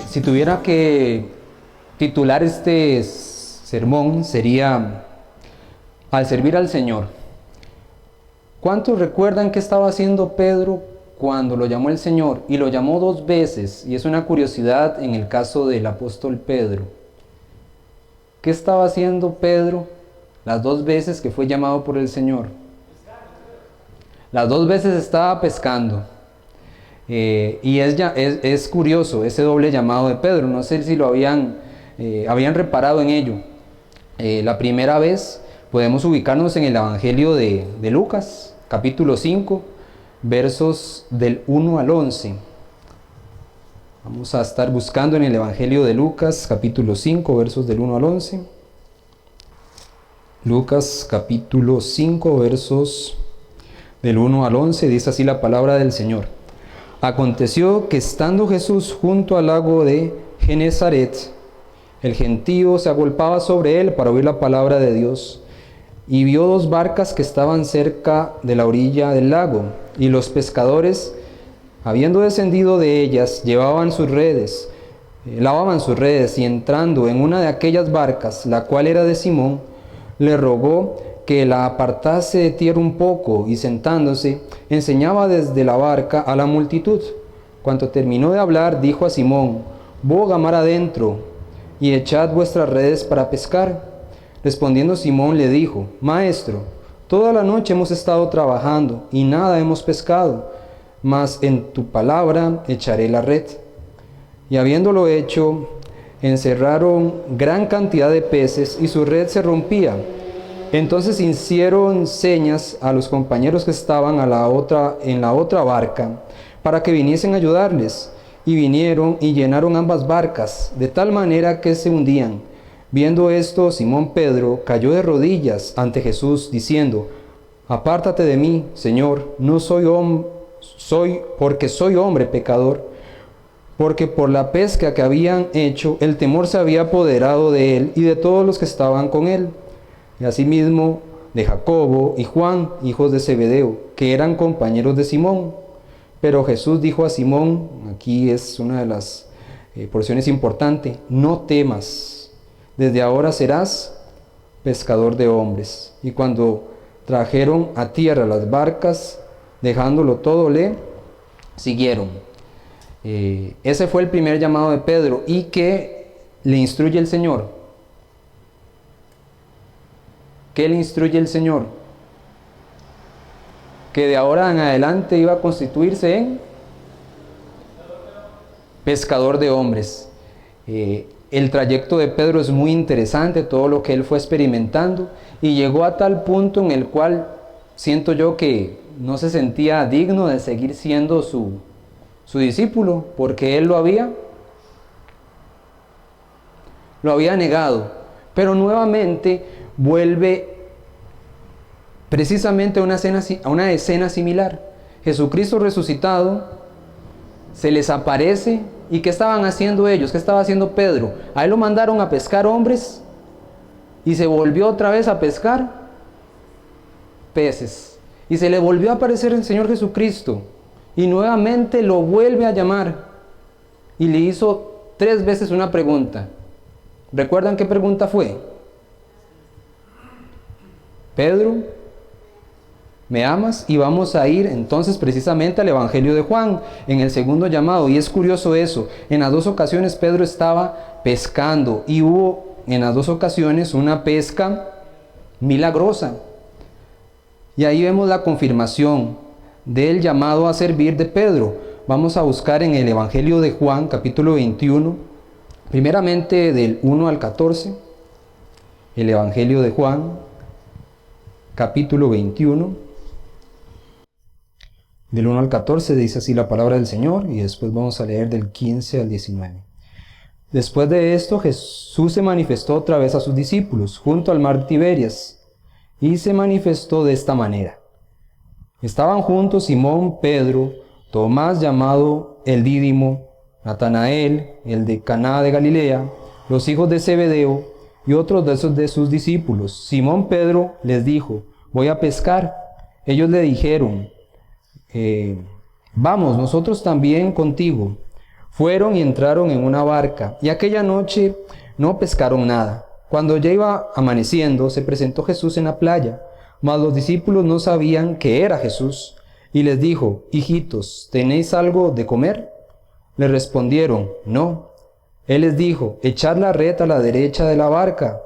Si tuviera que titular este sermón sería Al servir al Señor. ¿Cuántos recuerdan qué estaba haciendo Pedro cuando lo llamó el Señor? Y lo llamó 2 veces, y es una curiosidad en el caso del apóstol Pedro. ¿Qué estaba haciendo Pedro las 2 veces que fue llamado por el Señor? Las 2 veces estaba pescando. Y es curioso ese doble llamado de Pedro. No sé si lo habían reparado en ello. La primera vez podemos ubicarnos en el Evangelio de Lucas, capítulo 5, versos del 1 al 11. Vamos a estar buscando en el Evangelio de Lucas, capítulo 5, versos del 1 al 11. Lucas, capítulo 5, versos del 1 al 11, dice así la palabra del Señor. Aconteció que estando Jesús junto al lago de Genezaret, el gentío se agolpaba sobre él para oír la palabra de Dios, y vio 2 barcas que estaban cerca de la orilla del lago, y los pescadores, habiendo descendido de ellas, lavaban sus redes, y entrando en una de aquellas barcas, la cual era de Simón, le rogó que la apartase de tierra un poco, y sentándose, enseñaba desde la barca a la multitud. Cuando terminó de hablar, dijo a Simón: boga mar adentro, y echad vuestras redes para pescar. Respondiendo Simón le dijo: Maestro, toda la noche hemos estado trabajando, y nada hemos pescado, mas en tu palabra echaré la red. Y habiéndolo hecho, encerraron gran cantidad de peces, y su red se rompía. Entonces hicieron señas a los compañeros que estaban en la otra barca, para que viniesen a ayudarles. Y vinieron y llenaron ambas barcas, de tal manera que se hundían. Viendo esto, Simón Pedro cayó de rodillas ante Jesús, diciendo: Apártate de mí, Señor, porque soy hombre pecador. Porque por la pesca que habían hecho, el temor se había apoderado de él y de todos los que estaban con él. Y asimismo de Jacobo y Juan, hijos de Zebedeo, que eran compañeros de Simón. Pero Jesús dijo a Simón, aquí es una de las porciones importantes: no temas, desde ahora serás pescador de hombres. Y cuando trajeron a tierra las barcas, dejándolo todo, le siguieron. Ese fue el primer llamado de Pedro. ¿Y qué le instruye el Señor? ¿Qué le instruye el Señor? Que de ahora en adelante iba a constituirse en pescador de hombres. El trayecto de Pedro es muy interesante, todo lo que él fue experimentando, y llegó a tal punto en el cual siento yo que no se sentía digno de seguir siendo su discípulo, porque él lo había negado. Pero nuevamente vuelve precisamente a una escena similar. Jesucristo resucitado se les aparece. ¿Y qué estaban haciendo ellos? ¿Qué estaba haciendo Pedro? A él lo mandaron a pescar hombres y se volvió otra vez a pescar peces. Y se le volvió a aparecer el Señor Jesucristo y nuevamente lo vuelve a llamar y le hizo 3 veces una pregunta. ¿Recuerdan qué pregunta fue? Pedro, ¿me amas? Y vamos a ir entonces precisamente al Evangelio de Juan, en el segundo llamado. Y es curioso eso, en las 2 ocasiones Pedro estaba pescando y hubo en las 2 ocasiones una pesca milagrosa. Y ahí vemos la confirmación del llamado a servir de Pedro. Vamos a buscar en el Evangelio de Juan, capítulo 21, primeramente del 1 al 14, el Evangelio de Juan, capítulo 21, del 1 al 14, dice así la palabra del Señor, y después vamos a leer del 15 al 19. Después de esto, Jesús se manifestó otra vez a sus discípulos, junto al mar Tiberias, y se manifestó de esta manera. Estaban juntos Simón, Pedro, Tomás llamado el Dídimo, Natanael, el de Caná de Galilea, los hijos de Zebedeo, y otros de sus discípulos. Simón Pedro les dijo: voy a pescar. Ellos le dijeron: vamos nosotros también contigo. Fueron y entraron en una barca, y aquella noche no pescaron nada. Cuando ya iba amaneciendo, se presentó Jesús en la playa, mas los discípulos no sabían que era Jesús, y les dijo: Hijitos, ¿tenéis algo de comer? Le respondieron: No. Él les dijo: Echad la red a la derecha de la barca,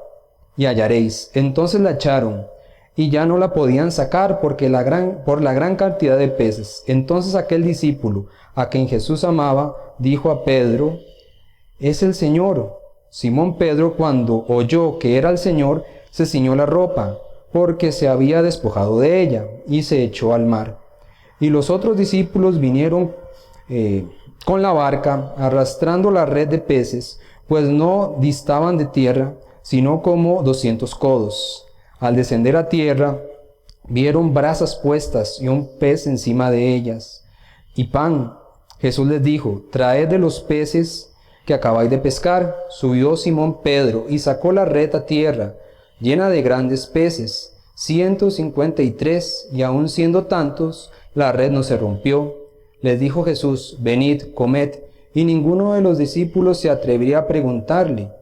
y hallaréis. Entonces la echaron, y ya no la podían sacar por la gran cantidad de peces. Entonces aquel discípulo, a quien Jesús amaba, dijo a Pedro: Es el Señor. Simón Pedro, cuando oyó que era el Señor, se ciñó la ropa, porque se había despojado de ella, y se echó al mar. Y los otros discípulos vinieron con la barca, arrastrando la red de peces, pues no distaban de tierra, sino como 200 codos. Al descender a tierra, vieron brasas puestas y un pez encima de ellas, y pan. Jesús les dijo: Traed de los peces que acabáis de pescar. Subió Simón Pedro y sacó la red a tierra, llena de grandes peces, 153, y aun siendo tantos, la red no se rompió. Les dijo Jesús: Venid, comed. Y ninguno de los discípulos se atrevería a preguntarle: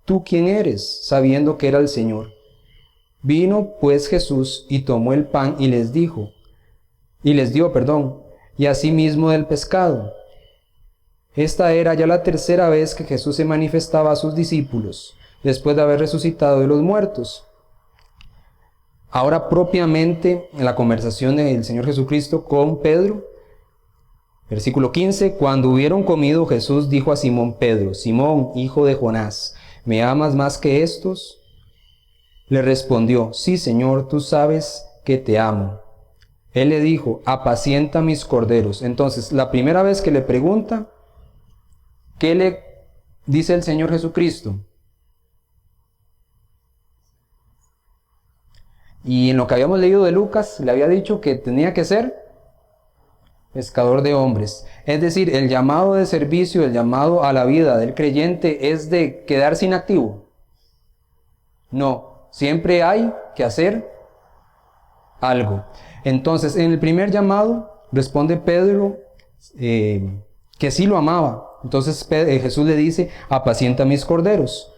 ¿Tú quién eres?, sabiendo que era el Señor. Vino pues Jesús y tomó el pan y les dio, y asimismo del pescado. Esta era ya la tercera vez que Jesús se manifestaba a sus discípulos, después de haber resucitado de los muertos. Ahora propiamente en la conversación del Señor Jesucristo con Pedro, versículo 15, cuando hubieron comido, Jesús dijo a Simón Pedro: Simón, hijo de Jonás, ¿me amas más que estos? Le respondió: Sí, Señor, tú sabes que te amo. Él le dijo: apacienta mis corderos. Entonces, la primera vez que le pregunta, ¿qué le dice el Señor Jesucristo? Y en lo que habíamos leído de Lucas, le había dicho que tenía que ser pescador de hombres. Es decir, el llamado de servicio, el llamado a la vida del creyente es de quedarse inactivo. No, siempre hay que hacer algo. Entonces, en el primer llamado, responde Pedro que sí lo amaba. Entonces Jesús le dice: apacienta mis corderos.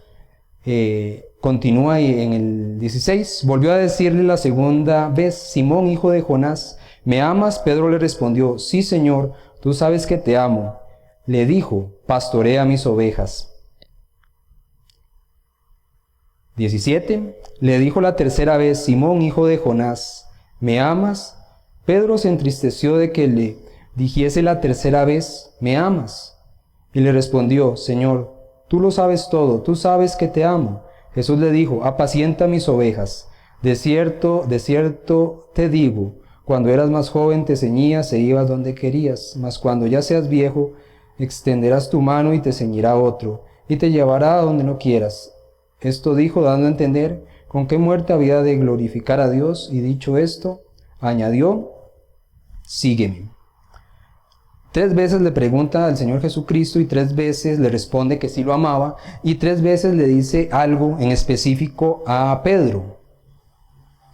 Continúa en el 16, volvió a decirle la segunda vez: Simón, hijo de Jonás, ¿me amas? Pedro le respondió: Sí, Señor, tú sabes que te amo. Le dijo: pastorea mis ovejas. 17, le dijo la tercera vez: Simón, hijo de Jonás, ¿me amas? Pedro se entristeció de que le dijese la tercera vez: ¿me amas? Y le respondió: Señor, tú lo sabes todo, tú sabes que te amo. Jesús le dijo: apacienta mis ovejas. De cierto te digo, cuando eras más joven te ceñías e ibas donde querías, mas cuando ya seas viejo, extenderás tu mano y te ceñirá otro, y te llevará a donde no quieras. Esto dijo, dando a entender con qué muerte había de glorificar a Dios, y dicho esto, añadió: sígueme. 3 veces le pregunta al Señor Jesucristo y 3 veces le responde que sí lo amaba, y 3 veces le dice algo en específico a Pedro.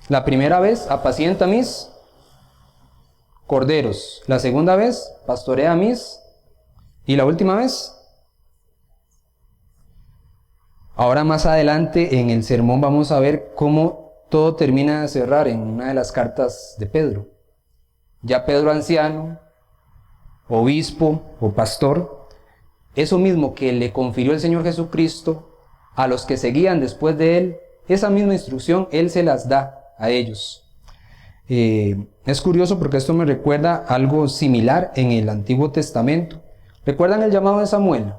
La primera vez: apacienta mis corderos. La segunda vez: pastorea mis. Y la última vez: ahora más adelante en el sermón vamos a ver cómo todo termina de cerrar en una de las cartas de Pedro. Ya Pedro anciano, obispo o pastor, eso mismo que le confirió el Señor Jesucristo a los que seguían después de él, esa misma instrucción él se las da a ellos. Es curioso porque esto me recuerda algo similar en el Antiguo Testamento. ¿Recuerdan el llamado de Samuel?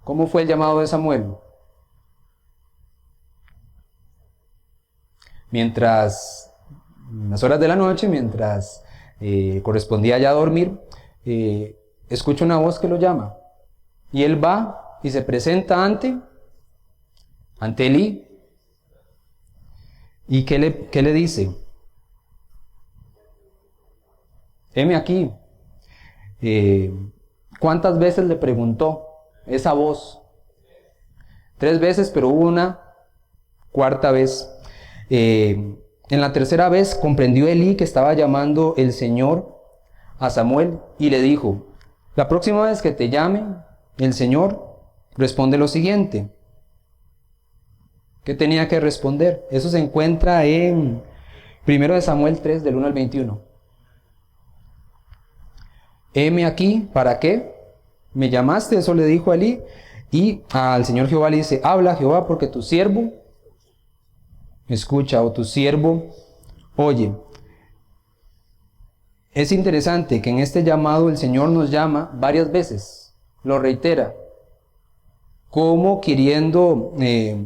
¿Cómo fue el llamado de Samuel? Mientras, en las horas de la noche, mientras correspondía ya a dormir, escucha una voz que lo llama. Y él va y se presenta ante Elí. ¿Y qué le dice? Heme aquí. ¿Cuántas veces le preguntó esa voz? 3 veces, pero hubo una 4ª vez. En la tercera vez comprendió Elí que estaba llamando el Señor a Samuel y le dijo: la próxima vez que te llame el Señor, responde lo siguiente. ¿Qué tenía que responder? Eso se encuentra en 1 Samuel 3, del 1 al 21. Heme aquí, ¿para qué me llamaste? Eso le dijo a Elí. Y al Señor Jehová le dice: habla, Jehová, porque tu siervo escucha, o tu siervo oye. Es interesante que en este llamado el Señor nos llama varias veces, lo reitera, como queriendo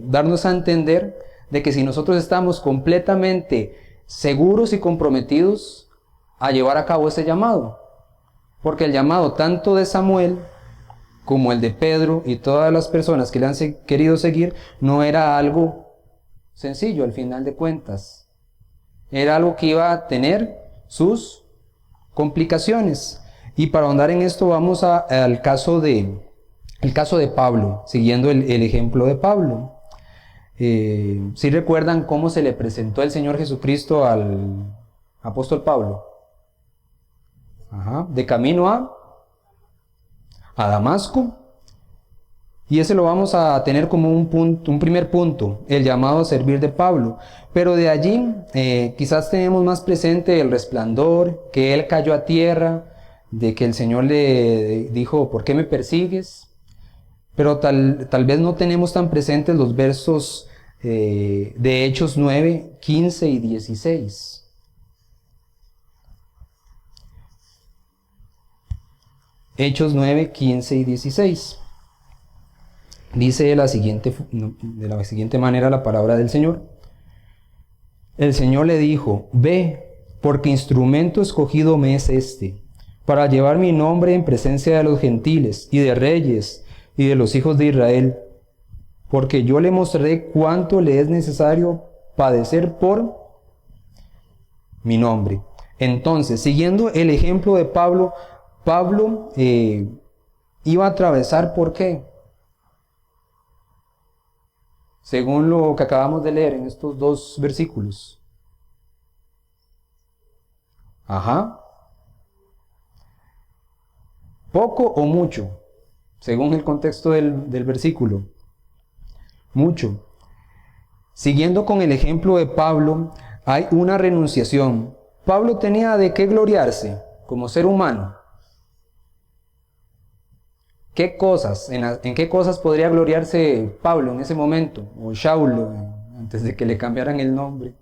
darnos a entender de que si nosotros estamos completamente seguros y comprometidos a llevar a cabo ese llamado, porque el llamado tanto de Samuel como el de Pedro y todas las personas que le han querido seguir no era algo sencillo al final de cuentas, era algo que iba a tener sus complicaciones. Y para ahondar en esto vamos al caso de Pablo, siguiendo el ejemplo de Pablo. ¿Sí recuerdan cómo se le presentó el Señor Jesucristo al apóstol Pablo? De camino a Damasco. Y ese lo vamos a tener como un primer punto, el llamado a servir de Pablo. Pero de allí quizás tenemos más presente el resplandor, que él cayó a tierra, de que el Señor le dijo: ¿por qué me persigues? Pero tal vez no tenemos tan presentes los versos de Hechos 9, 15 y 16. Hechos 9, 15 y 16. Dice de la siguiente manera la palabra del Señor. El Señor le dijo: ve, porque instrumento escogido me es este, para llevar mi nombre en presencia de los gentiles y de reyes y de los hijos de Israel, porque yo le mostraré cuánto le es necesario padecer por mi nombre. Entonces, siguiendo el ejemplo de Pablo, iba a atravesar, ¿por qué? Según lo que acabamos de leer en estos dos versículos. Poco o mucho, según el contexto del versículo. Mucho. Siguiendo con el ejemplo de Pablo, hay una renunciación. Pablo tenía de qué gloriarse como ser humano. ¿Qué cosas? ¿En qué cosas podría gloriarse Pablo en ese momento? O Saulo, antes de que le cambiaran el nombre.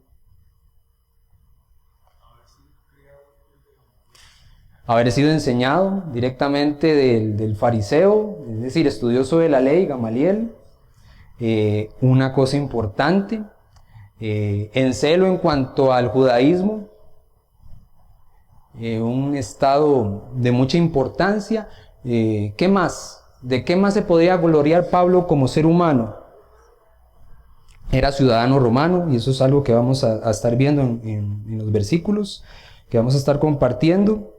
Haber sido enseñado directamente del fariseo, es decir, estudioso de la ley, Gamaliel. Una cosa importante, en celo en cuanto al judaísmo, un estado de mucha importancia. ¿Qué más? ¿De qué más se podría gloriar Pablo como ser humano? Era ciudadano romano, y eso es algo que vamos a estar viendo en los versículos que vamos a estar compartiendo.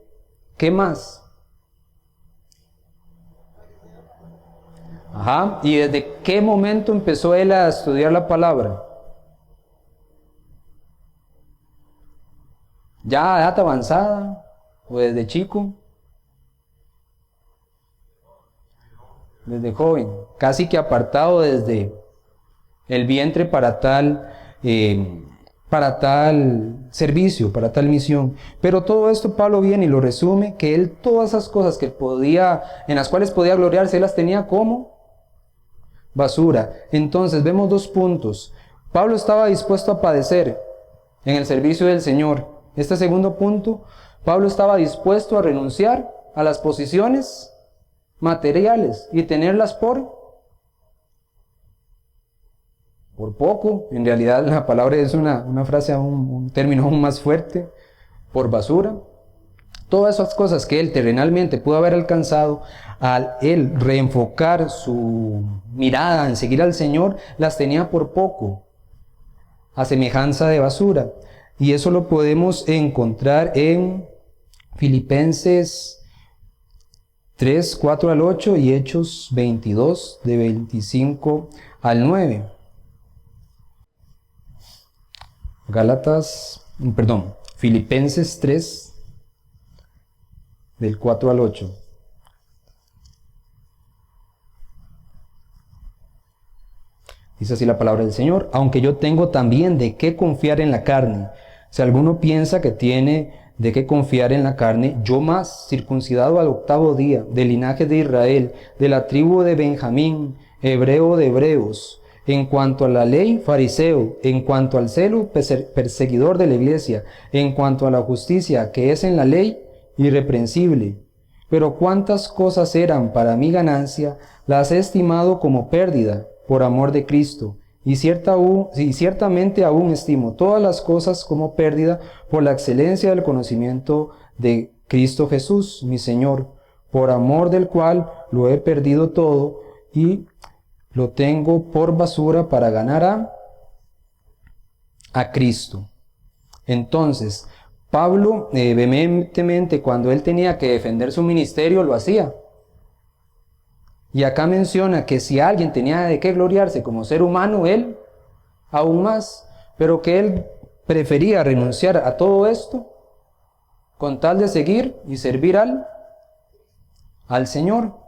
¿Qué más? ¿Y desde qué momento empezó él a estudiar la palabra? ¿Ya a edad avanzada? ¿O desde chico? Desde joven, casi que apartado desde el vientre para tal servicio, para tal misión. Pero todo esto Pablo viene y lo resume, que él todas esas cosas en las cuales podía gloriarse, él las tenía como basura. Entonces vemos dos puntos. Pablo estaba dispuesto a padecer en el servicio del Señor. Este segundo punto, Pablo estaba dispuesto a renunciar a las posiciones materiales y tenerlas por poco. En realidad la palabra es una frase, un término aún más fuerte, por basura. Todas esas cosas que él terrenalmente pudo haber alcanzado, al él reenfocar su mirada en seguir al Señor, las tenía por poco, a semejanza de basura. Y eso lo podemos encontrar en Filipenses 3, 4 al 8 y Hechos 22, de 25 al 9. Filipenses 3, del 4 al 8. Dice así la palabra del Señor: aunque yo tengo también de qué confiar en la carne. Si alguno piensa que tiene de qué confiar en la carne, yo más, circuncidado al 8º día, del linaje de Israel, de la tribu de Benjamín, hebreo de hebreos, en cuanto a la ley, fariseo, en cuanto al celo, perseguidor de la iglesia, en cuanto a la justicia que es en la ley, irreprensible. Pero cuántas cosas eran para mi ganancia, las he estimado como pérdida por amor de Cristo. Y ciertamente aún estimo todas las cosas como pérdida por la excelencia del conocimiento de Cristo Jesús, mi Señor, por amor del cual lo he perdido todo y lo tengo por basura para ganar a Cristo. Entonces, Pablo, vehementemente, cuando él tenía que defender su ministerio, lo hacía. Y acá menciona que si alguien tenía de qué gloriarse como ser humano, él aún más, pero que él prefería renunciar a todo esto con tal de seguir y servir al Señor.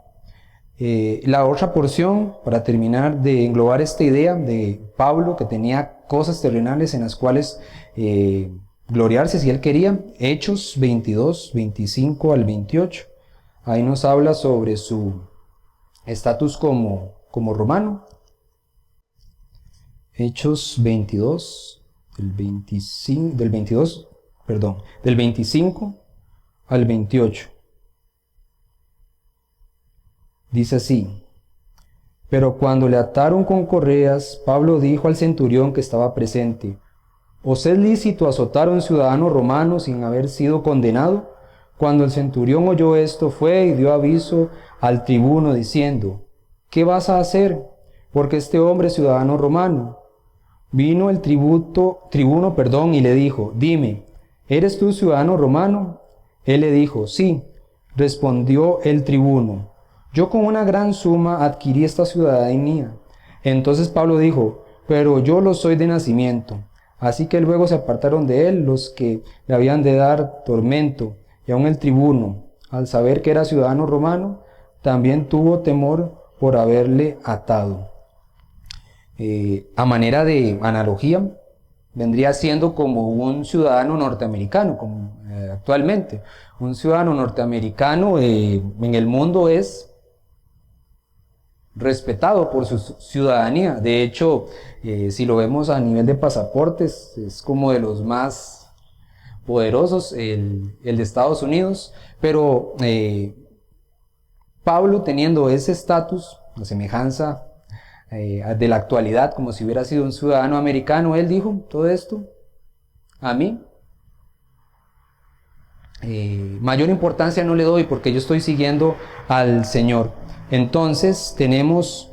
La otra porción, para terminar de englobar esta idea de Pablo, que tenía cosas terrenales en las cuales gloriarse si él quería, Hechos 22, 25 al 28. Ahí nos habla sobre su estatus como romano. Hechos 22, del 25 al 28. Dice así: pero cuando le ataron con correas, Pablo dijo al centurión que estaba presente: ¿os es lícito azotar a un ciudadano romano sin haber sido condenado? Cuando el centurión oyó esto, fue y dio aviso al tribuno diciendo: ¿qué vas a hacer? Porque este hombre es ciudadano romano. Vino el tribuno, y le dijo: dime, ¿eres tú ciudadano romano? Él le dijo: sí. Respondió el tribuno: yo con una gran suma adquirí esta ciudadanía. Entonces Pablo dijo: pero yo lo soy de nacimiento. Así que luego se apartaron de él los que le habían de dar tormento. Y aun el tribuno, al saber que era ciudadano romano, también tuvo temor por haberle atado. A manera de analogía, vendría siendo como un ciudadano norteamericano, como actualmente. Un ciudadano norteamericano en el mundo es respetado por su ciudadanía. De hecho, si lo vemos a nivel de pasaportes, es como de los más poderosos, el de Estados Unidos. Pero Pablo, teniendo ese estatus, la semejanza de la actualidad, como si hubiera sido un ciudadano americano, él dijo: todo esto a mí mayor importancia no le doy, porque yo estoy siguiendo al Señor. Entonces tenemos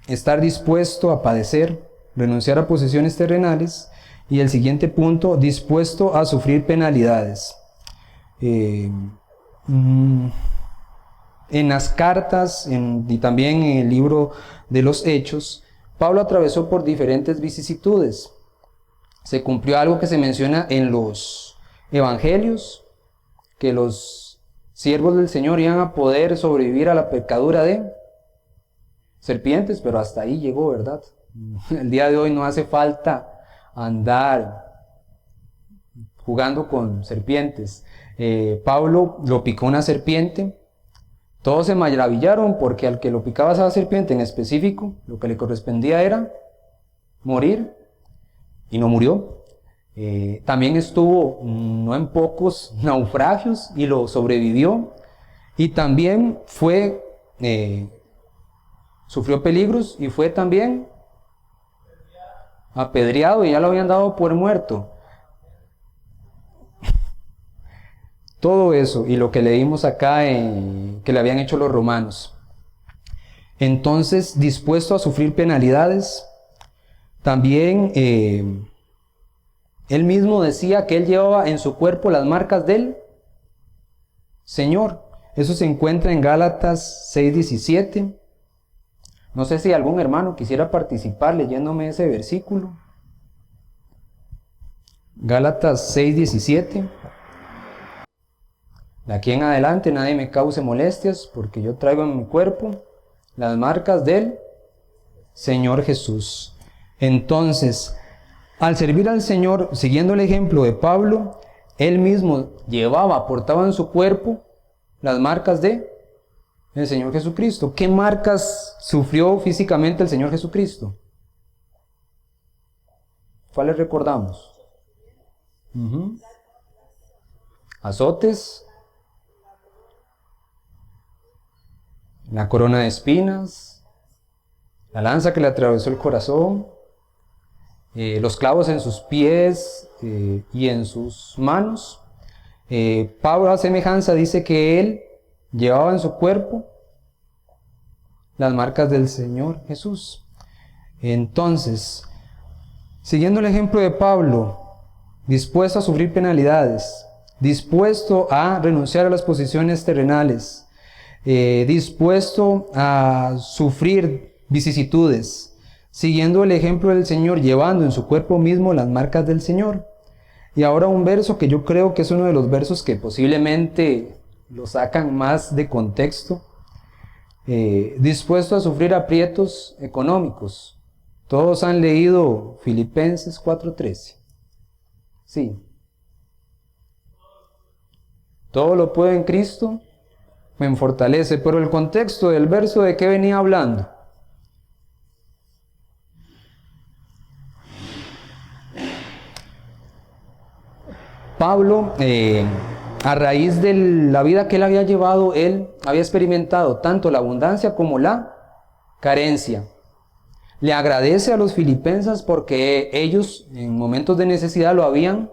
estar dispuesto a padecer, renunciar a posesiones terrenales, y el siguiente punto, dispuesto a sufrir penalidades. En las cartas y también en el libro de los Hechos, Pablo atravesó por diferentes vicisitudes. Se cumplió algo que se menciona en los evangelios, que los siervos del Señor iban a poder sobrevivir a la picadura de serpientes, pero hasta ahí llegó, ¿verdad? El día de hoy no hace falta andar jugando con serpientes. Pablo lo picó una serpiente. Todos se maravillaron porque al que lo picaba esa serpiente en específico, lo que le correspondía era morir, y no murió. También estuvo no en pocos naufragios y lo sobrevivió. Y también sufrió peligros y fue también apedreado, y ya lo habían dado por muerto. Todo eso y lo que leímos acá que le habían hecho los romanos. Entonces, dispuesto a sufrir penalidades. También él mismo decía que él llevaba en su cuerpo las marcas del Señor. Eso se encuentra en Gálatas 6:17. No sé si algún hermano quisiera participar leyéndome ese versículo. Gálatas 6:17. De aquí en adelante nadie me cause molestias, porque yo traigo en mi cuerpo las marcas del Señor Jesús. Entonces, al servir al Señor, siguiendo el ejemplo de Pablo, él mismo portaba en su cuerpo las marcas del Señor Jesucristo. ¿Qué marcas sufrió físicamente el Señor Jesucristo? ¿Cuáles recordamos? Azotes, la corona de espinas, la lanza que le atravesó el corazón, los clavos en sus pies y en sus manos. Pablo, a semejanza, dice que él llevaba en su cuerpo las marcas del Señor Jesús. Entonces, siguiendo el ejemplo de Pablo, dispuesto a sufrir penalidades, dispuesto a renunciar a las posiciones terrenales, dispuesto a sufrir vicisitudes, siguiendo el ejemplo del Señor, llevando en su cuerpo mismo las marcas del Señor. Y ahora un verso que yo creo que es uno de los versos que posiblemente lo sacan más de contexto. Dispuesto a sufrir aprietos económicos. Todos han leído Filipenses 4:13. Sí. Todo lo puedo en Cristo, me fortalece. Pero el contexto del verso, ¿de qué venía hablando? Pablo, a raíz de la vida que él había llevado, él había experimentado tanto la abundancia como la carencia. Le agradece a los filipenses porque ellos en momentos de necesidad lo habían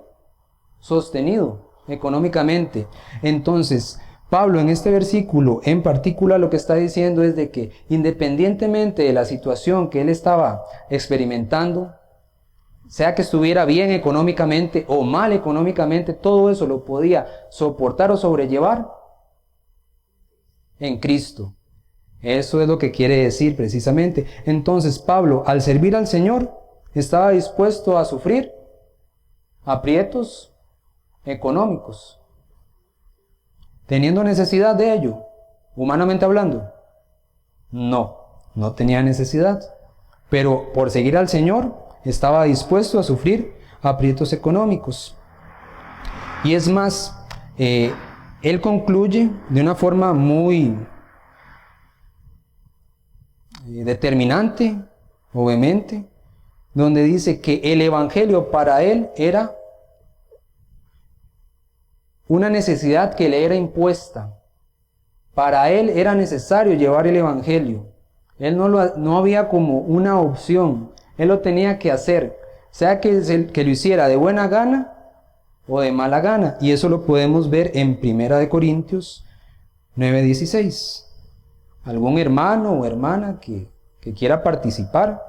sostenido económicamente. Entonces, Pablo en este versículo en particular lo que está diciendo es de que independientemente de la situación que él estaba experimentando, sea que estuviera bien económicamente o mal económicamente, todo eso lo podía soportar o sobrellevar en Cristo. Eso es lo que quiere decir precisamente. Entonces Pablo, al servir al Señor, estaba dispuesto a sufrir aprietos económicos, teniendo necesidad de ello, humanamente hablando. No tenía necesidad, pero por seguir al Señor, estaba dispuesto a sufrir aprietos económicos. Y es más, él concluye de una forma muy determinante, obviamente, donde dice que el Evangelio para él era una necesidad que le era impuesta. Para él era necesario llevar el Evangelio. Él no había como una opción. Él lo tenía que hacer, sea que lo hiciera de buena gana o de mala gana. Y eso lo podemos ver en 1 Corintios 9:16. Algún hermano o hermana que quiera participar.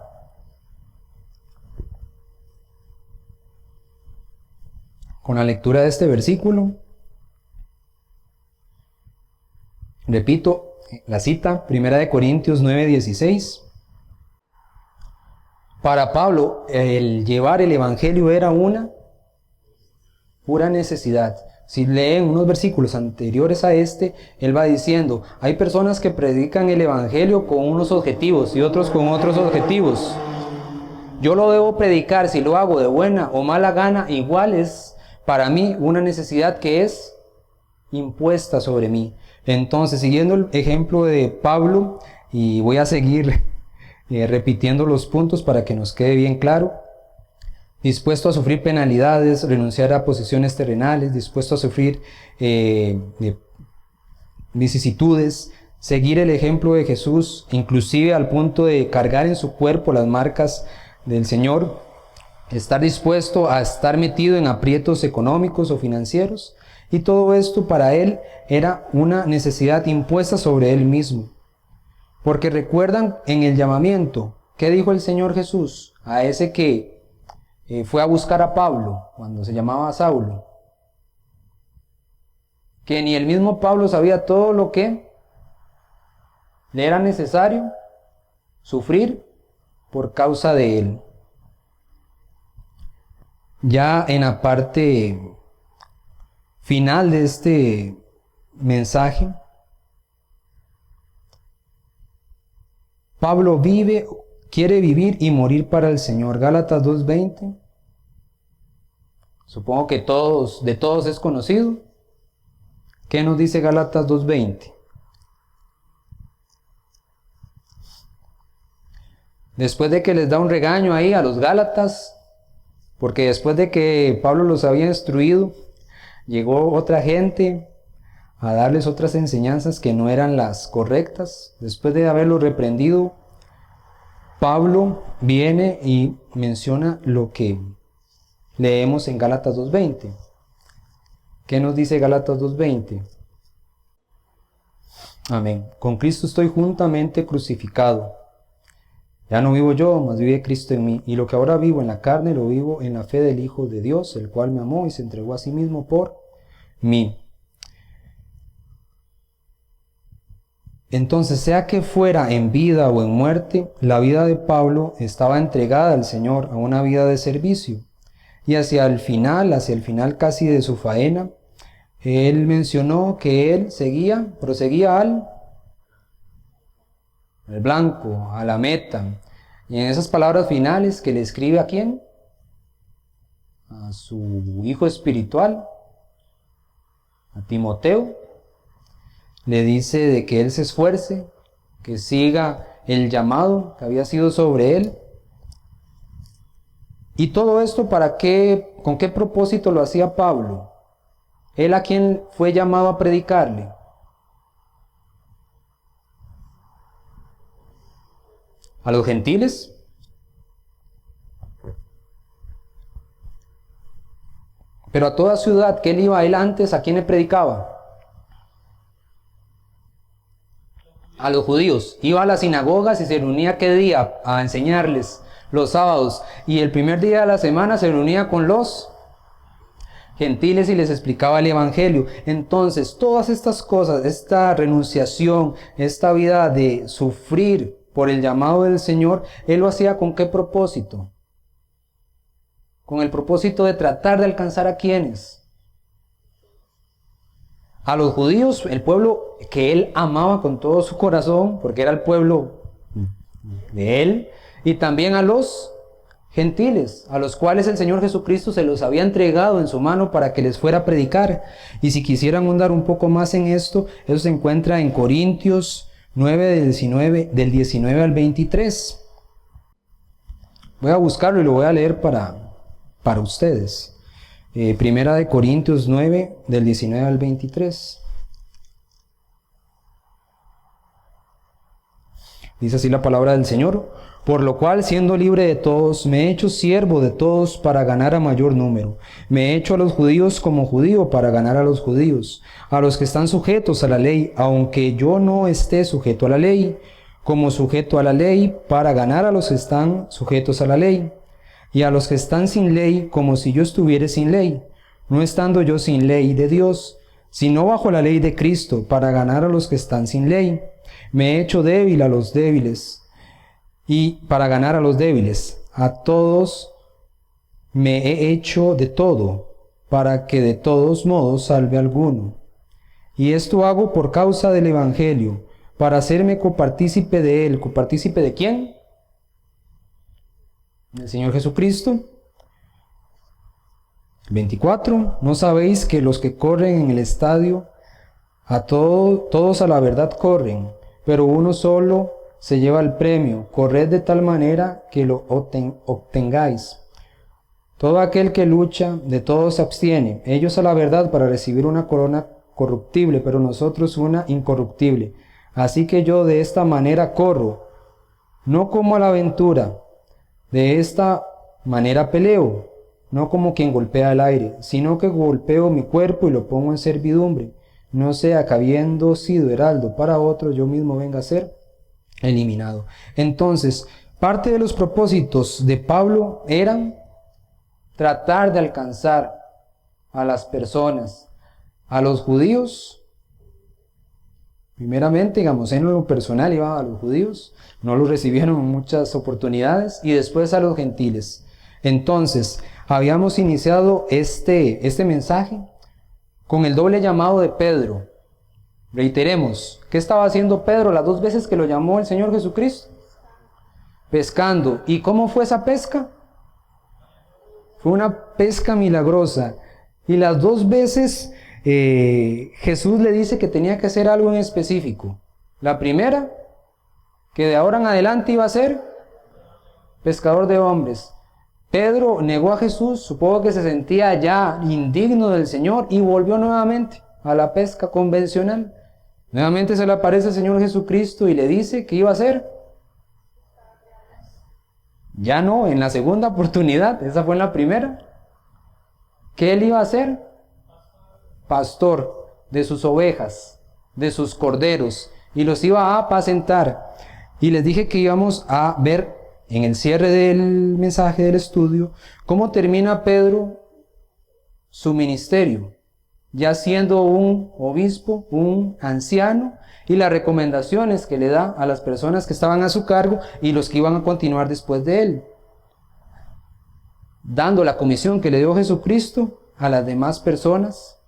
Con la lectura de este versículo. Repito la cita, 1 Corintios 9:16. Para Pablo, el llevar el Evangelio era una pura necesidad. Si leen unos versículos anteriores a este, él va diciendo, hay personas que predican el Evangelio con unos objetivos y otros con otros objetivos. Yo lo debo predicar, si lo hago de buena o mala gana, igual es para mí una necesidad que es impuesta sobre mí. Entonces, siguiendo el ejemplo de Pablo, y voy a seguir repitiendo los puntos para que nos quede bien claro. Dispuesto a sufrir penalidades, renunciar a posiciones terrenales, dispuesto a sufrir vicisitudes, seguir el ejemplo de Jesús, inclusive al punto de cargar en su cuerpo las marcas del Señor, estar dispuesto a estar metido en aprietos económicos o financieros, y todo esto para él era una necesidad impuesta sobre él mismo. Porque recuerdan en el llamamiento, ¿qué dijo el Señor Jesús a ese que fue a buscar a Pablo cuando se llamaba Saulo? Que ni el mismo Pablo sabía todo lo que le era necesario sufrir por causa de él. Ya en la parte final de este mensaje, Pablo quiere vivir y morir para el Señor. Gálatas 2:20. Supongo que de todos es conocido. ¿Qué nos dice Gálatas 2:20? Después de que les da un regaño ahí a los Gálatas, porque después de que Pablo los había instruido, llegó otra gente a darles otras enseñanzas que no eran las correctas. Después de haberlos reprendido, Pablo viene y menciona lo que leemos en Gálatas 2:20. ¿Qué nos dice Gálatas 2:20? Amén. Con Cristo estoy juntamente crucificado. Ya no vivo yo, mas vive Cristo en mí. Y lo que ahora vivo en la carne, lo vivo en la fe del Hijo de Dios, el cual me amó y se entregó a sí mismo por mí. Entonces, sea que fuera en vida o en muerte, la vida de Pablo estaba entregada al Señor, a una vida de servicio. Y hacia el final casi de su faena, él mencionó que él proseguía al blanco, a la meta. Y en esas palabras finales que le escribe, ¿a quién? A su hijo espiritual, a Timoteo. Le dice de que él se esfuerce, que siga el llamado que había sido sobre él. Y todo esto ¿con qué propósito lo hacía Pablo? Él a quien fue llamado a predicarle. ¿A los gentiles? Pero a toda ciudad que él iba, él antes, ¿a quién le predicaba? A los judíos. Iba a las sinagogas y se reunía ¿qué día? A enseñarles los sábados. Y el primer día de la semana se reunía con los gentiles y les explicaba el evangelio. Entonces, todas estas cosas, esta renunciación, esta vida de sufrir por el llamado del Señor, él lo hacía ¿con qué propósito? Con el propósito de tratar de alcanzar a ¿quiénes? A los judíos, el pueblo que él amaba con todo su corazón, porque era el pueblo de él, y también a los gentiles, a los cuales el Señor Jesucristo se los había entregado en su mano para que les fuera a predicar. Y si quisieran ahondar un poco más en esto, eso se encuentra en Corintios 9, del 19 al 23. Voy a buscarlo y lo voy a leer para ustedes. Primera de Corintios 9, del 19 al 23. Dice así la palabra del Señor: por lo cual, siendo libre de todos, me he hecho siervo de todos para ganar a mayor número. Me he hecho a los judíos como judío para ganar a los judíos, a los que están sujetos a la ley, aunque yo no esté sujeto a la ley, como sujeto a la ley para ganar a los que están sujetos a la ley, y a los que están sin ley, como si yo estuviera sin ley, no estando yo sin ley de Dios, sino bajo la ley de Cristo, para ganar a los que están sin ley. Me he hecho débil a los débiles, y para ganar a los débiles. A todos me he hecho de todo, para que de todos modos salve a alguno. Y esto hago por causa del Evangelio, para hacerme copartícipe de él. ¿Copartícipe de quién? Del Señor Jesucristo. 24. ¿No sabéis que los que corren en el estadio, todos a la verdad corren, pero uno solo se lleva el premio? Corred de tal manera que lo obtengáis. Todo aquel que lucha, de todo se abstiene. Ellos a la verdad para recibir una corona corruptible, pero nosotros una incorruptible. Así que yo de esta manera corro, no como a la aventura. De esta manera peleo, no como quien golpea el aire, sino que golpeo mi cuerpo y lo pongo en servidumbre. No sea que habiendo sido heraldo para otro, yo mismo venga a ser eliminado. Entonces, parte de los propósitos de Pablo eran tratar de alcanzar a las personas, a los judíos. Primeramente, digamos, en lo personal iba a los judíos, no los recibieron en muchas oportunidades, y después a los gentiles. Entonces, habíamos iniciado este mensaje con el doble llamado de Pedro. Reiteremos, ¿qué estaba haciendo Pedro las 2 veces que lo llamó el Señor Jesucristo? Pescando. ¿Y cómo fue esa pesca? Fue una pesca milagrosa. Y las 2 veces Jesús le dice que tenía que hacer algo en específico. La primera, que de ahora en adelante iba a ser pescador de hombres. Pedro negó a Jesús, supongo que se sentía ya indigno del Señor y volvió nuevamente a la pesca convencional. Nuevamente se le aparece el Señor Jesucristo y le dice que iba a hacer. Ya no, en la segunda oportunidad, esa fue en la primera. ¿Qué él iba a hacer? Pastor de sus ovejas, de sus corderos, y los iba a apacentar. Y les dije que íbamos a ver en el cierre del mensaje del estudio cómo termina Pedro su ministerio, ya siendo un obispo, un anciano, y las recomendaciones que le da a las personas que estaban a su cargo y los que iban a continuar después de él, dando la comisión que le dio Jesucristo a las demás personas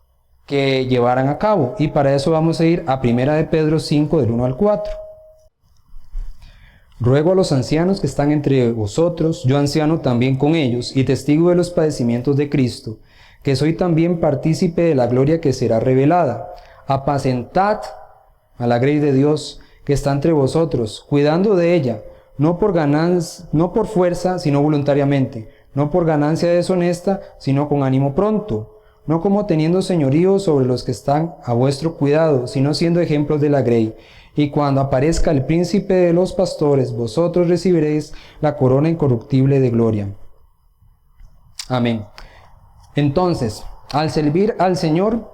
que llevaran a cabo. Y para eso vamos a ir a 1 de Pedro 5, del 1 al 4. Ruego a los ancianos que están entre vosotros, yo anciano también con ellos, y testigo de los padecimientos de Cristo, que soy también partícipe de la gloria que será revelada. Apacentad a la grey de Dios que está entre vosotros, cuidando de ella, no por fuerza, sino voluntariamente, no por ganancia deshonesta, sino con ánimo pronto, no como teniendo señorío sobre los que están a vuestro cuidado, sino siendo ejemplos de la grey. Y cuando aparezca el príncipe de los pastores, vosotros recibiréis la corona incorruptible de gloria. Amén. Entonces, al servir al Señor,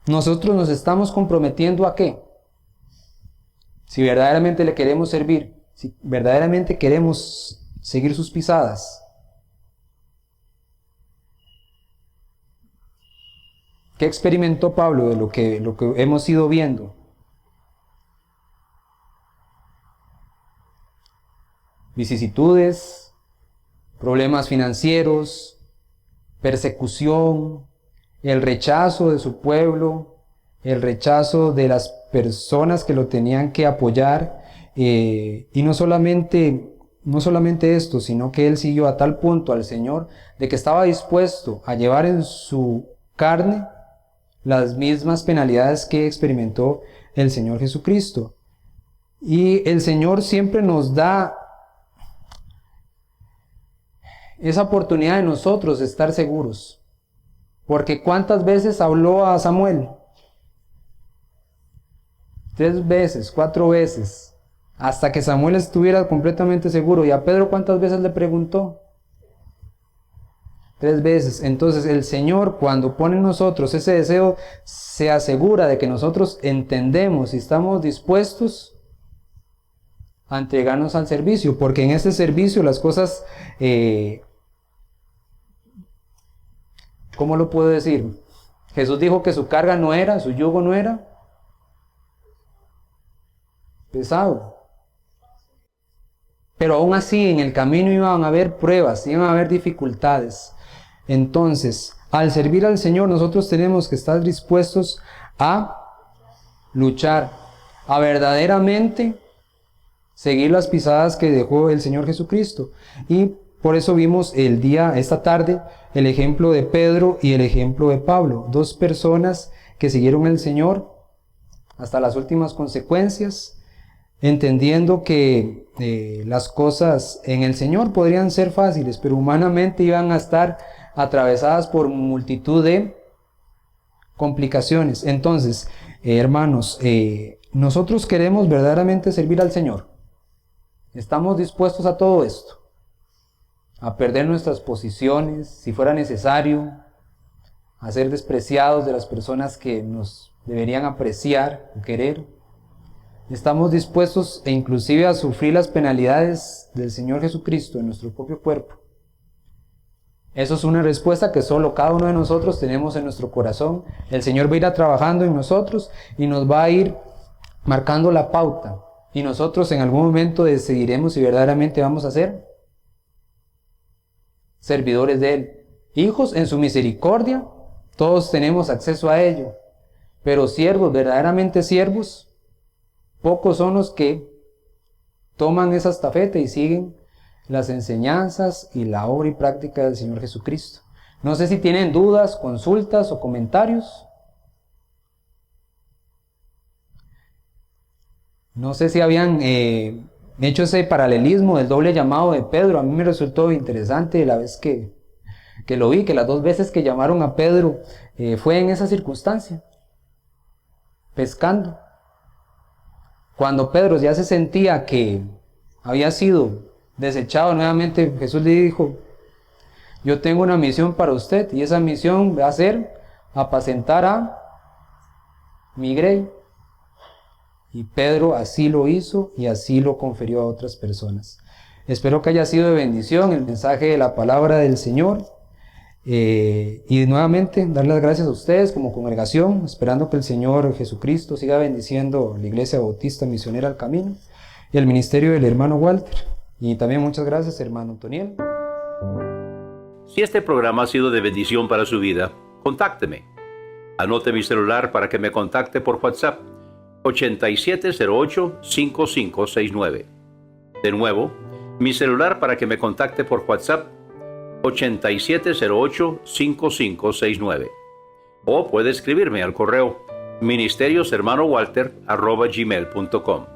nosotros nos estamos comprometiendo ¿a qué? Si verdaderamente le queremos servir, si verdaderamente queremos seguir sus pisadas. ¿Qué experimentó Pablo de lo que hemos ido viendo? Vicisitudes, problemas financieros, persecución, el rechazo de su pueblo, el rechazo de las personas que lo tenían que apoyar, y no solamente esto, sino que él siguió a tal punto al Señor de que estaba dispuesto a llevar en su carne las mismas penalidades que experimentó el Señor Jesucristo. Y el Señor siempre nos da esa oportunidad de nosotros de estar seguros. Porque ¿cuántas veces habló a Samuel? 3 veces, 4 veces, hasta que Samuel estuviera completamente seguro. ¿Y a Pedro cuántas veces le preguntó? 3 veces. Entonces el Señor, cuando pone en nosotros ese deseo, se asegura de que nosotros entendemos y estamos dispuestos a entregarnos al servicio, porque en ese servicio las cosas, ¿cómo lo puedo decir? Jesús dijo que su carga no era, su yugo no era pesado. Pero aún así en el camino iban a haber pruebas, iban a haber dificultades. Entonces, al servir al Señor, nosotros tenemos que estar dispuestos a luchar, a verdaderamente seguir las pisadas que dejó el Señor Jesucristo. Y por eso vimos esta tarde, el ejemplo de Pedro y el ejemplo de Pablo. 2 personas que siguieron al Señor hasta las últimas consecuencias, entendiendo que las cosas en el Señor podrían ser fáciles, pero humanamente iban a estar atravesadas por multitud de complicaciones. Entonces, hermanos, nosotros queremos verdaderamente servir al Señor. ¿Estamos dispuestos a todo esto? A perder nuestras posiciones, si fuera necesario, a ser despreciados de las personas que nos deberían apreciar o querer. Estamos dispuestos e inclusive a sufrir las penalidades del Señor Jesucristo en nuestro propio cuerpo. Eso es una respuesta que solo cada uno de nosotros tenemos en nuestro corazón. El Señor va a ir trabajando en nosotros y nos va a ir marcando la pauta. Y nosotros en algún momento decidiremos si verdaderamente vamos a hacer servidores de Él. Hijos en su misericordia, todos tenemos acceso a ello. Pero siervos, verdaderamente siervos, pocos son los que toman esa estafeta y siguen las enseñanzas y la obra y práctica del Señor Jesucristo. No sé si tienen dudas, consultas o comentarios. No sé si habían hecho ese paralelismo del doble llamado de Pedro. A mí me resultó interesante la vez que lo vi, que las 2 veces que llamaron a Pedro fue en esa circunstancia, pescando. Cuando Pedro ya se sentía que había sido desechado nuevamente, Jesús le dijo: yo tengo una misión para usted, y esa misión va a ser apacentar a mi grey. Y Pedro así lo hizo y así lo confirió a otras personas. Espero que haya sido de bendición el mensaje de la palabra del Señor. Y nuevamente dar las gracias a ustedes como congregación, esperando que el Señor Jesucristo siga bendiciendo la Iglesia Bautista Misionera al Camino y el ministerio del hermano Walter. Y también muchas gracias, hermano Antoniel. Si este programa ha sido de bendición para su vida, contácteme. Anote mi celular para que me contacte por WhatsApp: 8708-5569. De nuevo, mi celular para que me contacte por WhatsApp: 8708-5569. O puede escribirme al correo ministerioshermanowalter@gmail.com.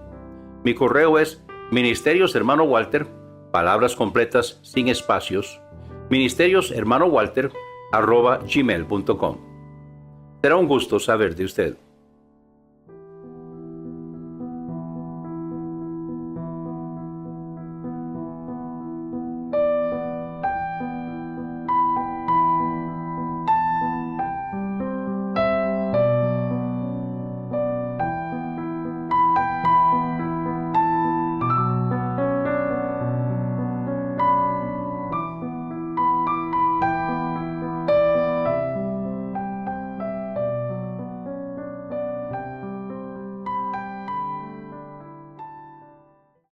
Mi correo es ministerioshermanowalter, palabras completas sin espacios, ministerioshermanowalter@gmail.com. Será un gusto saber de usted.